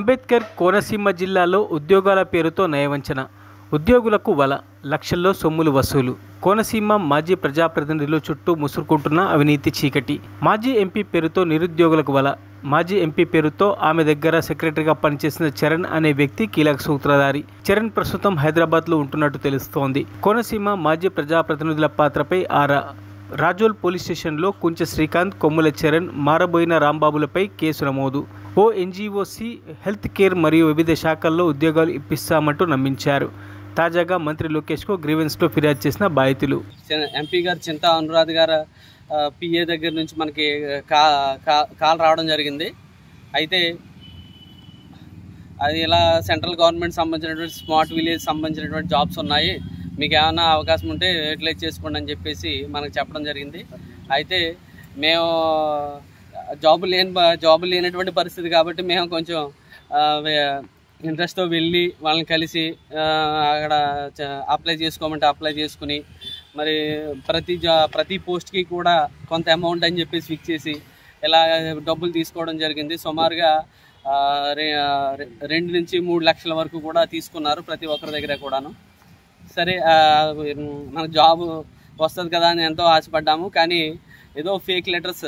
అంబేద్కర్ కోనసీమ జిల్లాలో ఉద్యోగాల పేరుతో నయవంచన, ఉద్యోగులకు వల, లక్షల్లో సొమ్ములు వసూలు. కోనసీమ మాజీ ప్రజాప్రతినిధుల చుట్టూ ముసురుకుంటున్న అవినీతి చీకటి. మాజీ ఎంపీ పేరుతో నిరుద్యోగులకు వల. మాజీ ఎంపీ పేరుతో ఆమె దగ్గర సెక్రటరీగా పనిచేసిన చరణ్ అనే వ్యక్తి కీలక సూత్రధారి. చరణ్ ప్రస్తుతం హైదరాబాద్లో ఉంటున్నట్టు తెలుస్తోంది. కోనసీమ మాజీ ప్రజాప్రతినిధుల పాత్రపై ఆరా. రాజోల్ పోలీస్ స్టేషన్లో కుంచె శ్రీకాంత్, కొమ్ముల చరణ్, మారబోయిన రాంబాబులపై కేసు నమోదు. ఓ ఎన్జీఓసి హెల్త్ కేర్ మరియు వివిధ శాఖల్లో ఉద్యోగాలు ఇప్పిస్తామంటూ నమ్మించారు. తాజాగా మంత్రి లోకేష్కు గ్రీవెన్స్లో ఫిర్యాదు చేసిన బాధితులు. ఎంపీ గారు చింతా అనురాధ్ గారు పిఏ దగ్గర నుంచి మనకి కాల్ రావడం జరిగింది. అయితే అది ఇలా సెంట్రల్ గవర్నమెంట్ సంబంధించినటువంటి స్మార్ట్ విలేజ్ సంబంధించినటువంటి జాబ్స్ ఉన్నాయి, మీకు ఏమైనా అవకాశం ఉంటే యూటిలైజ్ చేసుకోండి అని చెప్పేసి మనకు చెప్పడం జరిగింది. అయితే మేము జాబు లేనటువంటి పరిస్థితి కాబట్టి మేము కొంచెం ఇంట్రెస్ట్తో వెళ్ళి వాళ్ళని కలిసి అక్కడ అప్లై చేసుకోమంటే అప్లై చేసుకుని మరి ప్రతి పోస్ట్కి కూడా కొంత అమౌంట్ అని చెప్పేసి ఫిక్స్ చేసి ఇలా డబ్బులు తీసుకోవడం జరిగింది. సుమారుగా 2 నుంచి 3 లక్షల వరకు కూడా తీసుకున్నారు ప్రతి ఒక్కరి దగ్గర కూడాను. సరే మనకు జాబ్ వస్తుంది కదా అని ఎంతో ఆశపడ్డాము, కానీ ఏదో ఫేక్ లెటర్స్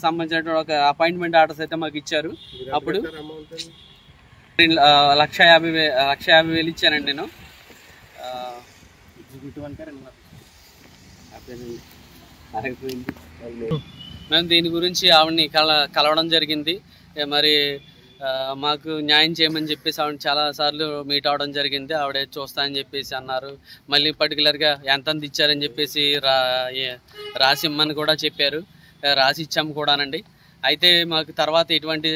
సంబంధించినటువంటి ఒక అపాయింట్మెంట్ ఆర్డర్స్ అయితే మాకు ఇచ్చారు. అప్పుడు 1,50,000 ఇచ్చానండి నేను. మేము దీని గురించి ఆవిడని కలవడం జరిగింది. మరి మాకు న్యాయం చేయమని చెప్పేసి ఆవిడ చాలాసార్లు మీట్ అవ్వడం జరిగింది. ఆవిడ చూస్తా అని చెప్పేసి అన్నారు. మళ్ళీ పర్టికులర్గా ఎంతంత ఇచ్చారని చెప్పేసి రాసి ఇమ్మని కూడా చెప్పారు. రాసి ఇచ్చాము కూడానండి. అయితే మాకు తర్వాత ఎటువంటి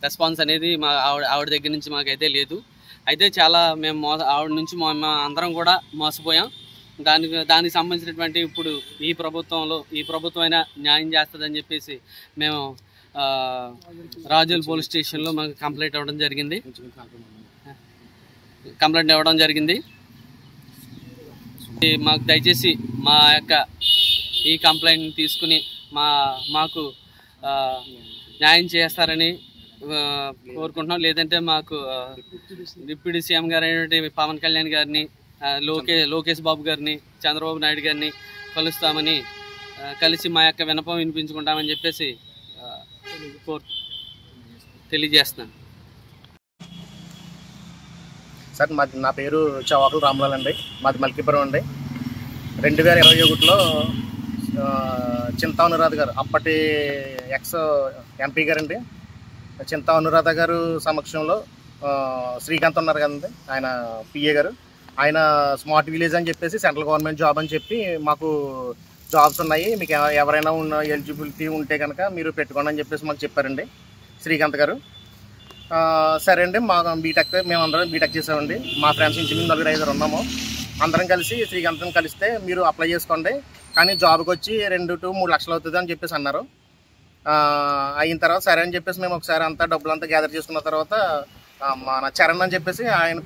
రెస్పాన్స్ అనేది ఆవిడ దగ్గర నుంచి మాకైతే లేదు. అయితే చాలా మేము ఆవిడ నుంచి అందరం కూడా మోసపోయాం. దానికి సంబంధించినటువంటి ఇప్పుడు ఈ ప్రభుత్వమైనా న్యాయం చేస్తుందని చెప్పేసి మేము రాజోల్ పోలీస్ స్టేషన్లో మాకు కంప్లైంట్ ఇవ్వడం జరిగింది. మాకు దయచేసి మా యొక్క ఈ కంప్లైంట్ తీసుకుని మాకు న్యాయం చేస్తారని కోరుకుంటున్నాం. లేదంటే మాకు డిప్యూటీ సీఎం గారు అయినటువంటి పవన్ కళ్యాణ్ గారిని, లోకేష్ బాబు గారిని, చంద్రబాబు నాయుడు గారిని కలిసి మా యొక్క విన్నపం వినిపించుకుంటామని చెప్పేసి తెలియజేస్తున్నాను. సార్, నా పేరు చవాకుల రామలాల్ అండి. మాది మల్కీపురం అండి. 2021లో చింతా అనురాధ గారు, అప్పటి ఎక్స్ ఎంపీ గారండి, చింతా అనురాధ గారు సమక్షంలో శ్రీకాంత్ ఉన్నారు కదండి, ఆయన పిఏ గారు, ఆయన స్మార్ట్ విలేజ్ అని చెప్పేసి సెంట్రల్ గవర్నమెంట్ జాబ్ అని చెప్పి మాకు జాబ్స్ ఉన్నాయి, మీకు ఎవరైనా ఎలిజిబిలిటీ ఉంటే కనుక మీరు పెట్టుకోండి అని చెప్పేసి మాకు చెప్పారండి శ్రీకాంత్ గారు. సరే అండి, మేమందరం బీటెక్ చేసామండి. మా ఫ్రెండ్స్ నుంచి 4-5 ఉన్నాము. అందరం కలిసి శ్రీకాంత్ని కలిస్తే మీరు అప్లై చేసుకోండి, కానీ జాబ్కి వచ్చి 2 to 3 లక్షలు అవుతుంది అని చెప్పేసి అన్నారు. అయిన తర్వాత సరే అని చెప్పేసి మేము ఒకసారి డబ్బులంతా గ్యాదర్ చేసుకున్న తర్వాత మన చరణ్ అని చెప్పేసి ఆయన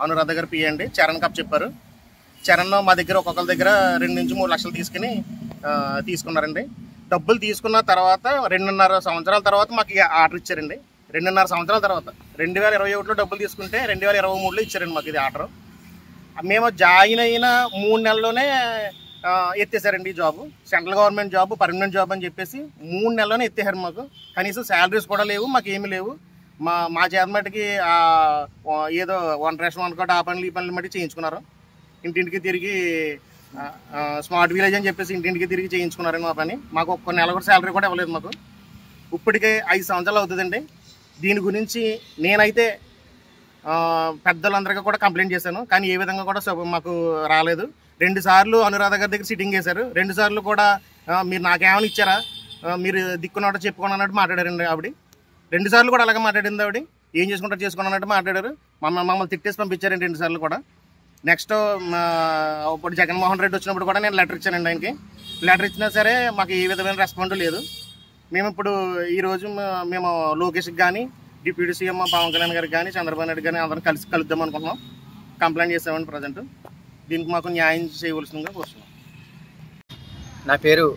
అనురాధ గారు పిఏ అండి, చరణ్ కప్ చెప్పారు. చరణ్ మా దగ్గర ఒక్కొక్కరి దగ్గర 2 నుంచి 3 లక్షలు తీసుకున్నారండి. డబ్బులు తీసుకున్న తర్వాత 2.5 సంవత్సరాల తర్వాత మాకు ఆర్డర్ ఇచ్చారండి. 2.5 సంవత్సరాల తర్వాత 2021లో డబ్బులు తీసుకుంటే 2023లో ఇచ్చారండి మాకు ఇది ఆర్డర్. మేము జాయిన్ అయిన 3 నెలల్లోనే ఎత్తేసారండి ఈ job. Central government job, permanent job అని చెప్పేసి 3 నెలల్లోనే ఎత్తేసారు. మాకు కనీసం శాలరీస్ కూడా లేవు, మాకు ఏమీ లేవు. మా చేతమటికి ఏదో 1 రేషన్ 1 కార్డు ఆ పనులు ఈ పనులు మట్టి చేయించుకున్నారు. ఇంటింటికి తిరిగి స్మార్ట్ విలేజ్ అని చెప్పేసి ఇంటింటికి తిరిగి చేయించుకున్నారండి మా పని. మాకు ఒక్క నెల కూడా శాలరీ కూడా ఇవ్వలేదు మాకు. ఇప్పటికే 5 సంవత్సరాలు అవుతుందండి. దీని గురించి నేనైతే పెద్దలందరికీ కూడా కంప్లైంట్ చేశాను, కానీ ఏ విధంగా కూడా మాకు రాలేదు. 2 సార్లు అనురాధ గారి దగ్గర సిట్టింగ్ చేశారు. 2 సార్లు కూడా మీరు నాకేమైనా ఇచ్చారా, మీరు దిక్కున్నట్టు చెప్పుకోండి అన్నట్టు మాట్లాడారండి ఆవిడ. 2 సార్లు కూడా అలాగే మాట్లాడింది ఆవిడ. ఏం చేసుకుంటారు చేసుకోండి అన్నట్టు మాట్లాడారు. మమ్మల్ని తిట్టేసి పంపించారండి 2 సార్లు కూడా. నెక్స్ట్ ఇప్పుడు జగన్మోహన్ రెడ్డి వచ్చినప్పుడు కూడా నేను లెటర్ ఇచ్చానండి ఆయనకి. లెటర్ ఇచ్చినా సరే మాకు ఏ విధమైన రెస్పాండ్ లేదు. మేము ఇప్పుడు ఈరోజు మేము లోకేష్కి కానీ, డిప్యూటీ సీఎం పవన్ కళ్యాణ్ గారికి కానీ, చంద్రబాబు నాయుడు కానీ అందరం కలుద్దాం అనుకుంటున్నాం. కంప్లైంట్ చేసామండి ప్రజెంట్. దీనికి మాకు న్యాయం చేయవలసిందిగా కోరుతున్నాం. నా పేరు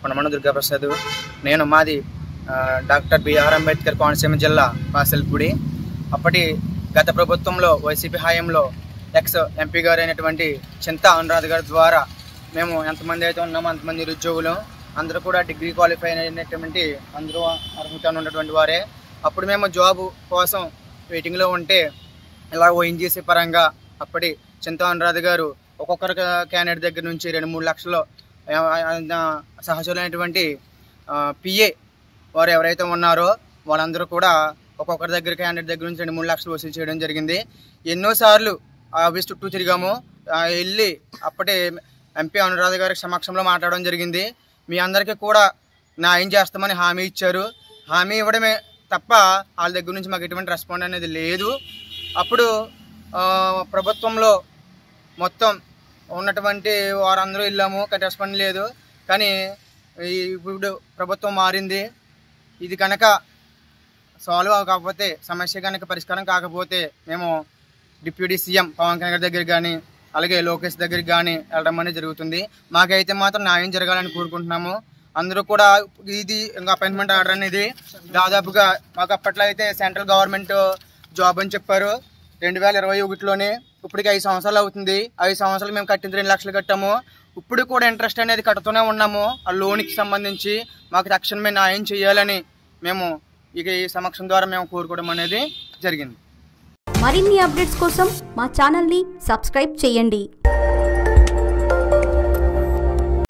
కొండమండ దుర్గాప్రసాద్. మాది డాక్టర్ బిఆర్ అంబేద్కర్ కోనసీమ జిల్లా పాసల్పూడి. అప్పటి గత ప్రభుత్వంలో వైసీపీ హయాంలో ఎక్స్ ఎంపీ గారు అయినటువంటి చింతా అనురాధ గారి ద్వారా మేము ఎంతమంది అయితే ఉన్నామో అంతమంది నిరుద్యోగులు అందరూ కూడా డిగ్రీ క్వాలిఫై అయినటువంటి అందరూ అర్హత ఉన్నటువంటి వారే. అప్పుడు మేము జాబ్ కోసం వెయిటింగ్లో ఉంటే ఇలా ఓఎన్జీసీ పరంగా అప్పటి చింతా అనురాధ గారు ఒక్కొక్కరి క్యాండిడేట్ దగ్గర నుంచి 2-3 లక్షలు సహచరులైనటువంటి పిఏ వారు ఎవరైతే ఉన్నారో వాళ్ళందరూ కూడా ఒక్కొక్కరి దగ్గర క్యాండిడేట్ దగ్గర నుంచి 2-3 లక్షలు వసూలు చేయడం జరిగింది. ఎన్నోసార్లు ఆఫీస్ చుట్టూ తిరిగాము. వెళ్ళి అప్పటి ఎంపీ అనురాధ గారి సమక్షంలో మాట్లాడడం జరిగింది. మీ అందరికీ కూడా న్యాయం చేస్తామని హామీ ఇచ్చారు. హామీ ఇవ్వడమే తప్ప వాళ్ళ దగ్గర నుంచి మాకు ఎటువంటి రెస్పాండ్ అనేది లేదు. అప్పుడు ప్రభుత్వంలో మొత్తం ఉన్నటువంటి వారందరూ వెళ్ళాము, రెస్పాండ్ లేదు. కానీ ఇప్పుడు ప్రభుత్వం మారింది. ఇది కనుక సాల్వ్ కాకపోతే, సమస్య కనుక పరిష్కారం కాకపోతే మేము డిప్యూటీ సీఎం పవన్ కళ్యాణ్ గారి దగ్గర కానీ అలాగే లోకేష్ దగ్గరికి కానీ వెళ్ళడం అనేది జరుగుతుంది. మాకైతే మాత్రం న్యాయం జరగాలని కోరుకుంటున్నాము. అందరూ కూడా ఇది ఇంకా అపాయింట్మెంట్ ఆర్డర్ అనేది దాదాపుగా మాకు అప్పట్లో అయితే సెంట్రల్ గవర్నమెంట్ జాబ్ అని చెప్పారు 2021లోనే. ఇప్పటికి 5 సంవత్సరాలు అవుతుంది. 5 సంవత్సరాలు మేము కట్టింది 2 లక్షలు కట్టాము. ఇప్పుడు కూడా ఇంట్రెస్ట్ అనేది కడుతూనే ఉన్నాము. ఆ లోన్కి సంబంధించి మాకు తక్షణమే న్యాయం చేయాలని మేము ఇక ఈ సమక్షం ద్వారా మేము కోరుకోవడం అనేది జరిగింది. మరిన్ని అప్డేట్స్ కోసం మా ఛానల్ని సబ్స్క్రైబ్ చేయండి.